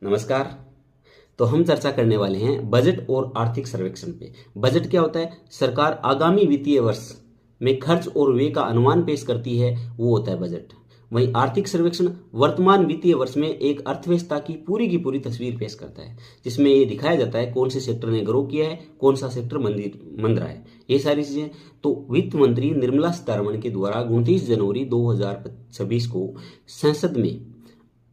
नमस्कार। तो हम चर्चा करने वाले हैं बजट और आर्थिक सर्वेक्षण पे। बजट क्या होता है? सरकार आगामी वित्तीय वर्ष में खर्च और व्यय का अनुमान पेश करती है, वो होता है बजट। वहीं आर्थिक सर्वेक्षण वर्तमान वित्तीय वर्ष में एक अर्थव्यवस्था की पूरी तस्वीर पेश करता है, जिसमें ये दिखाया जाता है कौन से सेक्टर ने ग्रो किया है, कौन सा सेक्टर मंद रहा है, ये सारी चीजें। तो वित्त मंत्री निर्मला सीतारमण के द्वारा 29 जनवरी 2026 को संसद में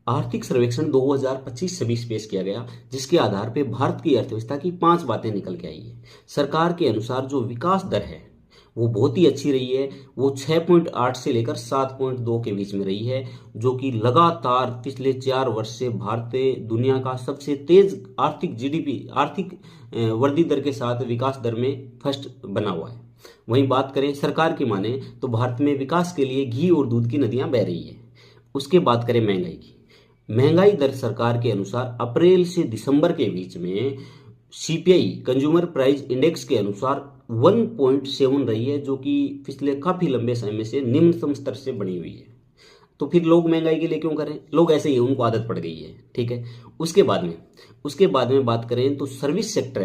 आर्थिक सर्वेक्षण 2025-26 पेश किया गया, जिसके आधार पर भारत की अर्थव्यवस्था की 5 बातें निकल के आई है। सरकार के अनुसार जो विकास दर है वो बहुत ही अच्छी रही है। वो 6.8 से लेकर 7.2 के बीच में रही है, जो कि लगातार पिछले 4 वर्ष से भारत दुनिया का सबसे तेज आर्थिक वृद्धि दर के साथ विकास दर में फर्स्ट बना हुआ है। वहीं बात करें सरकार की माने तो भारत में विकास के लिए घी और दूध की नदियां बह रही है। उसके बात करें महंगाई की। महंगाई दर सरकार के अनुसार अप्रैल से दिसंबर के बीच में सीपीआई कंज्यूमर प्राइस इंडेक्स के अनुसार 1.7 रही है, जो कि पिछले काफी लंबे समय से निम्नतम स्तर से बनी हुई है। तो फिर लोग महंगाई के लिए क्यों करें? लोग ऐसे ही, उनको आदत पड़ गई है। ठीक है। उसके बाद में बात करें तो सर्विस सेक्टर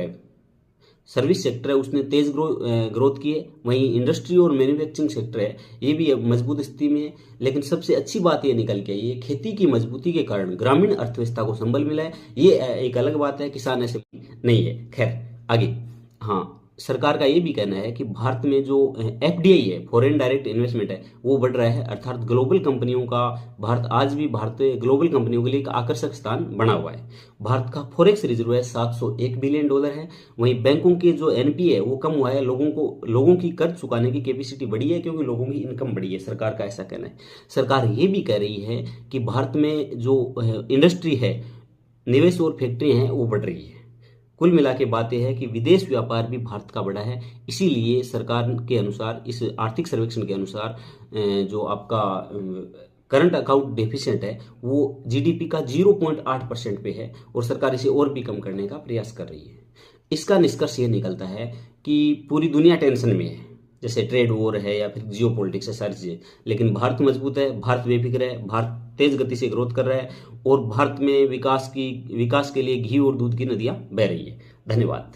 है उसने तेज ग्रोथ की है। वहीं इंडस्ट्री और मैन्युफैक्चरिंग सेक्टर है, ये भी अब मजबूत स्थिति में है। लेकिन सबसे अच्छी बात ये निकल के आई है, खेती की मजबूती के कारण ग्रामीण अर्थव्यवस्था को संबल मिला है। ये एक अलग बात है, किसान ऐसे नहीं है। खैर आगे, हाँ, सरकार का ये भी कहना है कि भारत में जो एफडीआई है, फॉरेन डायरेक्ट इन्वेस्टमेंट है, वो बढ़ रहा है। अर्थात भारत आज भी ग्लोबल कंपनियों के लिए एक आकर्षक स्थान बना हुआ है। भारत का फॉरेक्स रिजर्व है $701 बिलियन है। वहीं बैंकों के जो एनपीए है वो कम हुआ है। लोगों की कर्ज चुकाने की कैपेसिटी बढ़ी है, क्योंकि लोगों की इनकम बढ़ी है, सरकार का ऐसा कहना है। सरकार ये भी कह रही है कि भारत में जो इंडस्ट्री है, निवेश और फैक्ट्री हैं, वो बढ़ रही है। कुल मिला के बात यह है कि विदेश व्यापार भी भारत का बढ़ा है। इसीलिए सरकार के अनुसार, इस आर्थिक सर्वेक्षण के अनुसार, जो आपका करंट अकाउंट डेफिसिएंट है वो जीडीपी का 0.8% पे है, और सरकार इसे और भी कम करने का प्रयास कर रही है। इसका निष्कर्ष ये निकलता है कि पूरी दुनिया टेंशन में है, जैसे ट्रेड वॉर है या फिर जियो पॉलिटिक्स है, सारी चीजें। लेकिन भारत मजबूत है, भारत बेफिक्र है, भारत तेज गति से ग्रोथ कर रहा है, और भारत में विकास के लिए घी और दूध की नदियां बह रही है। धन्यवाद।